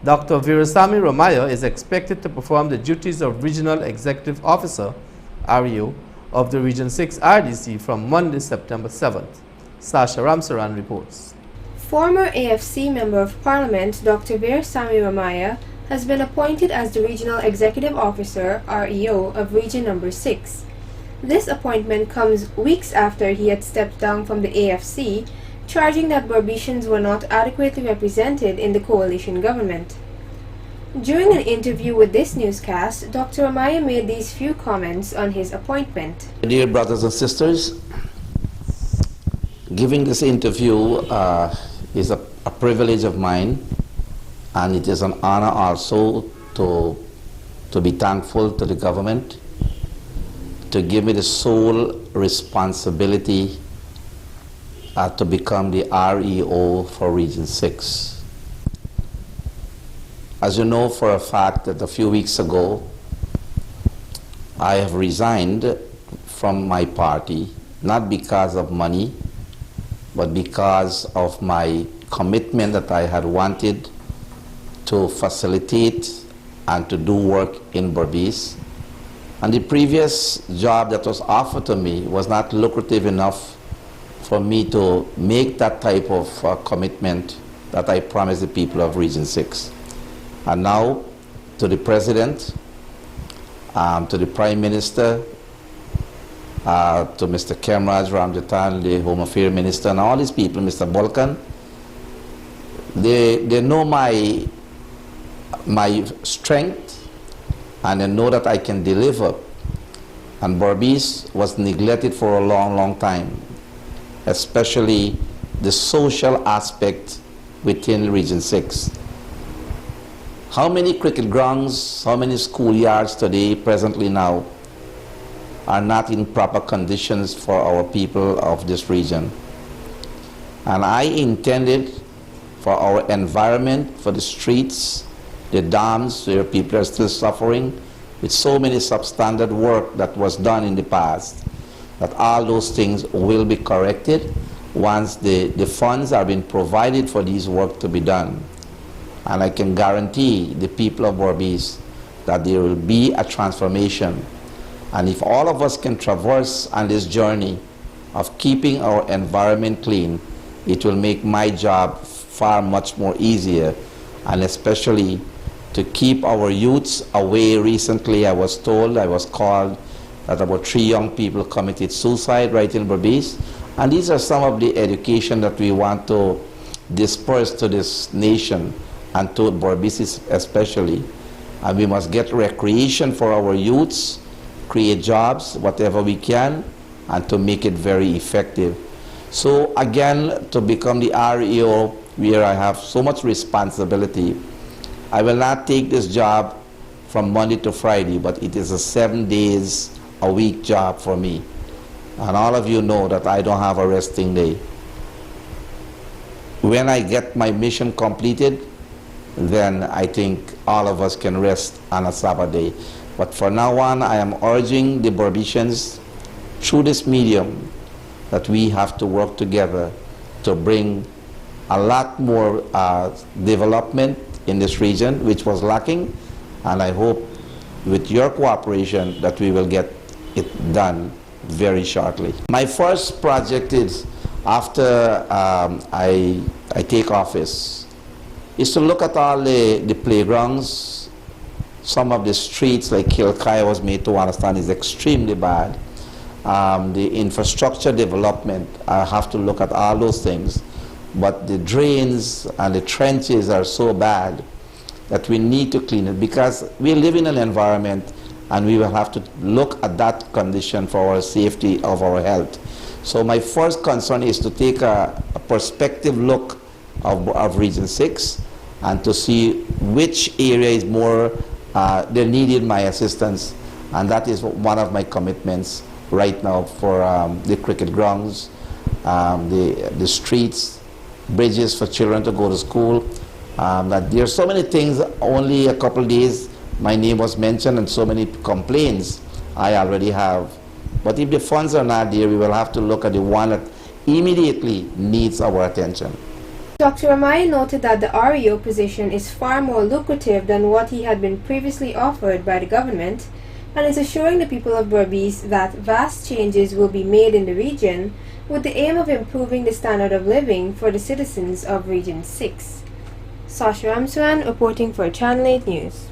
Dr. Virasamy Ramayya is expected to perform the duties of Regional Executive Officer, REO, of the Region 6 RDC from Monday, September 7th. Sasha Ramsaran reports. Former AFC Member of Parliament Dr. Virasamy Ramayya has been appointed as the Regional Executive Officer, REO, of Region Number 6. This appointment comes weeks after he had stepped down from the AFC, charging that Barbicians were not adequately represented in the coalition government. During an interview with this newscast, Dr. Ramayya made these few comments on his appointment. Dear brothers and sisters, giving this interview is a privilege of mine, and it is an honor also to be thankful to the government to give me the sole responsibility to become the REO for Region 6. As you know for a fact that a few weeks ago, I have resigned from my party, not because of money, but because of my commitment that I had wanted to facilitate and to do work in Berbice. And the previous job that was offered to me was not lucrative enough for me to make that type of commitment that I promised the people of Region 6. And now, to the President, to the Prime Minister, to Mr. Kemraj Ramjatan, the Home Affairs Minister, and all these people, Mr. Bolkan, they know my strength, and they know that I can deliver. And Berbice was neglected for a long, long time, especially the social aspect within Region 6. How many cricket grounds, how many schoolyards today, presently now, are not in proper conditions for our people of this region? And I intended for our environment, for the streets, the dams where people are still suffering with so many substandard work that was done in the past, that all those things will be corrected once the funds are being provided for these work to be done. And I can guarantee the people of Berbice that there will be a transformation. And if all of us can traverse on this journey of keeping our environment clean, it will make my job far much more easier, and especially to keep our youths away. Recently I was called that about 3 young people committed suicide right in Berbice. And these are some of the education that we want to disperse to this nation and to Berbice especially. And we must get recreation for our youths, create jobs, whatever we can, and to make it very effective. So again, to become the REO, where I have so much responsibility, I will not take this job from Monday to Friday, but it is a 7 days a week job for me. And all of you know that I don't have a resting day. When I get my mission completed, then I think all of us can rest on a Sabbath day. But for now on, I am urging the Berbicians through this medium that we have to work together to bring a lot more development in this region, which was lacking. And I hope with your cooperation that we will get it done very shortly. My first project is, after I take office, is to look at all the playgrounds. Some of the streets, like Kilkai was made to understand, is extremely bad. The infrastructure development, I have to look at all those things. But the drains and the trenches are so bad that we need to clean it, because we live in an environment and we will have to look at that condition for our safety of our health. So my first concern is to take a perspective look of Region 6 and to see which area is more, they needed my assistance, and that is one of my commitments right now for the cricket grounds, the streets, bridges for children to go to school. That there are so many things. Only a couple of days my name was mentioned, and so many complaints I already have. But if the funds are not there, we will have to look at the one that immediately needs our attention. Dr. Ramayya noted that the REO position is far more lucrative than what he had been previously offered by the government, and is assuring the people of Berbice that vast changes will be made in the region with the aim of improving the standard of living for the citizens of Region 6. Sasha Ramsaran reporting for Channel 8 News.